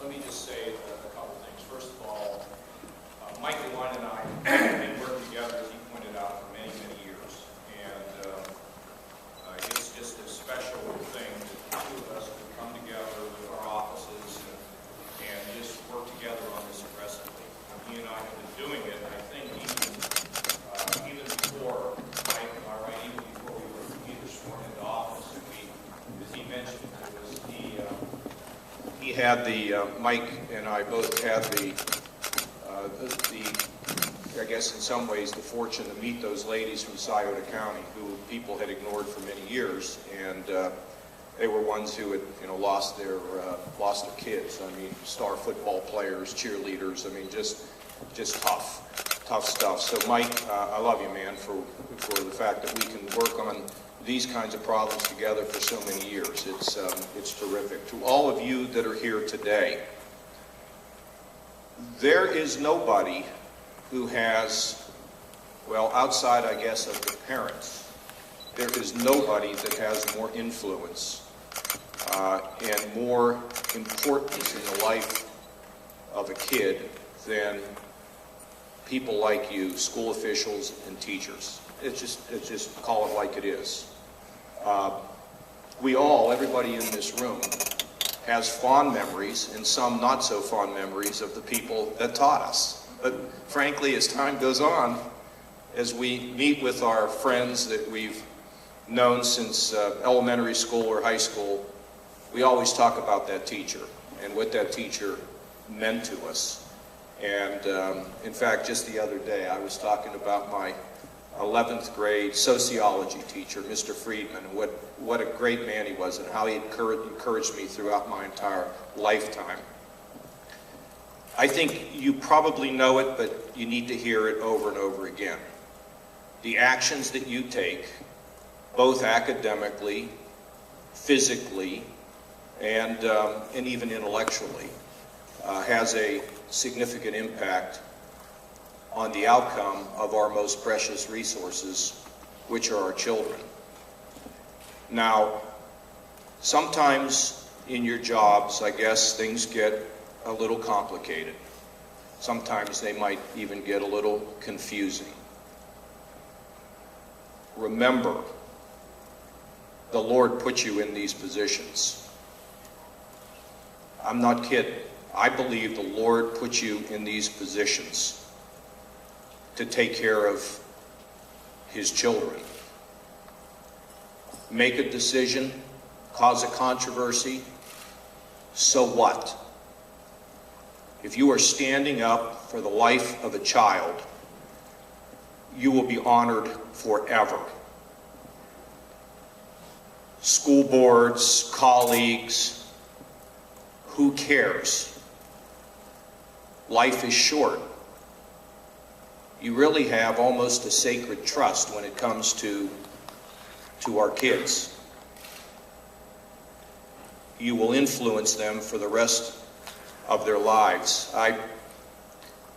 let me just say a couple things. First of all, Mike DeWine and I have been working together, as he pointed out, for many, many years. And it's just a special thing that the two of us could come together with our offices and just work together on this aggressively. He and I have been doing it, I think, even before, Mike, am I right, even before we were either sworn into office. And we, as he mentioned to us, he had Mike and I both had I guess in some ways, the fortune to meet those ladies from Scioto County who people had ignored for many years, and they were ones who had, lost their kids. I mean, star football players, cheerleaders. I mean, just tough stuff. So, Mike, I love you, man, for the fact that we can work on these kinds of problems together for so many years. It's terrific. To all of you that are here today, there is nobody who has, well, outside, I guess, of the parents, there is nobody that has more influence and more importance in the life of a kid than people like you, school officials and teachers. It's just call it like it is. Everybody in this room has fond memories and some not so fond memories of the people that taught us. But frankly, as time goes on, as we meet with our friends that we've known since elementary school or high school, we always talk about that teacher and what that teacher meant to us. And in fact, just the other day, I was talking about my 11th grade sociology teacher, Mr. Friedman, and what a great man he was and how he encouraged me throughout my entire lifetime. I think you probably know it, but you need to hear it over and over again. The actions that you take, both academically, physically, and even intellectually, has a significant impact on the outcome of our most precious resources, which are our children. Now, sometimes in your jobs, I guess, things get a little complicated. Sometimes they might even get a little confusing. Remember, the Lord put you in these positions. I'm not kidding. I believe the Lord put you in these positions to take care of His children. Make a decision, cause a controversy, so what? If you are standing up for the life of a child, you will be honored forever. School boards, colleagues, who cares? Life is short. You really have almost a sacred trust when it comes to our kids. You will influence them for the rest of their lives. I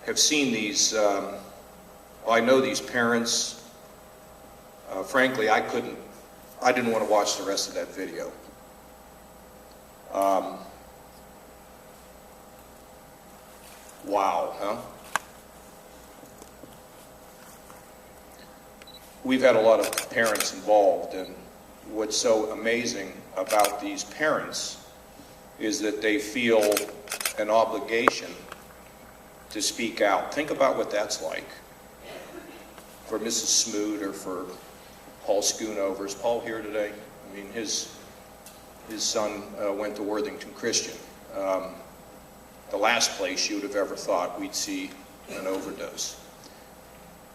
have seen these, I know these parents. Frankly, I didn't want to watch the rest of that video. Wow, huh? We've had a lot of parents involved, and what's so amazing about these parents is that they feel an obligation to speak out. Think about what that's like for Mrs. Smoot or for Paul Schoonover. Is Paul here today? I mean, his son went to Worthington Christian. The last place you would have ever thought we'd see an overdose.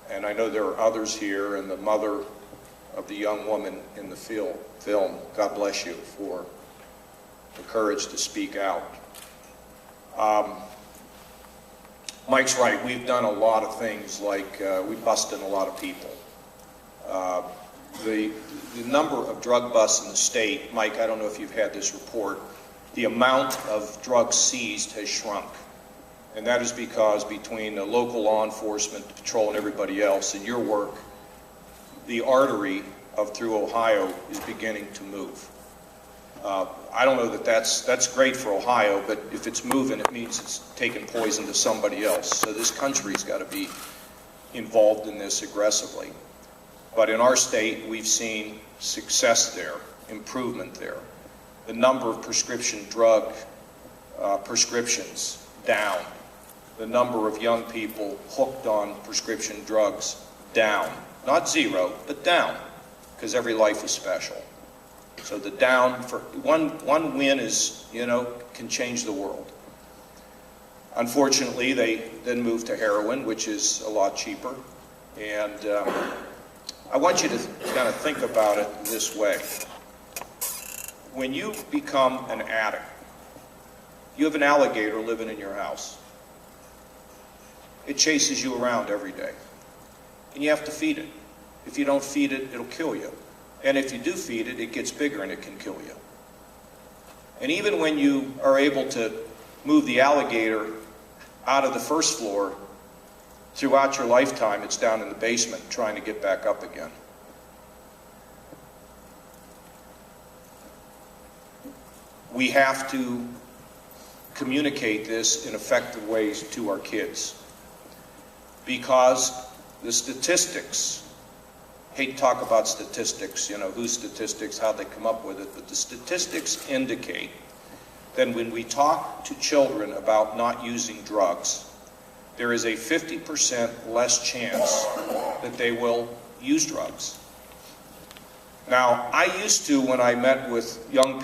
And I know there are others here, and the mother of the young woman in the film, God bless you for the courage to speak out. Mike's right, we've done a lot of things, like we busted a lot of people. The number of drug busts in the state, Mike, I don't know if you've had this report, the amount of drugs seized has shrunk. And that is because between the local law enforcement, the patrol, and everybody else, and your work, the artery through Ohio is beginning to move. I don't know that that's great for Ohio, but if it's moving, it means it's taking poison to somebody else. So this country's got to be involved in this aggressively. But in our state, we've seen success there, improvement there. The number of prescription drug prescriptions down. The number of young people hooked on prescription drugs down. Not zero, but down, because every life is special. So the down, for one win is, can change the world. Unfortunately, they then moved to heroin, which is a lot cheaper. And I want you to kind of think about it this way. When you become an addict, you have an alligator living in your house. It chases you around every day. And you have to feed it. If you don't feed it, it'll kill you. And if you do feed it, it gets bigger and it can kill you. And even when you are able to move the alligator out of the first floor, throughout your lifetime, it's down in the basement trying to get back up again. We have to communicate this in effective ways to our kids, because the statistics, hate to talk about statistics, whose statistics, how they come up with it, but the statistics indicate that when we talk to children about not using drugs, there is a 50% less chance that they will use drugs. Now, I used to, when I met with young people,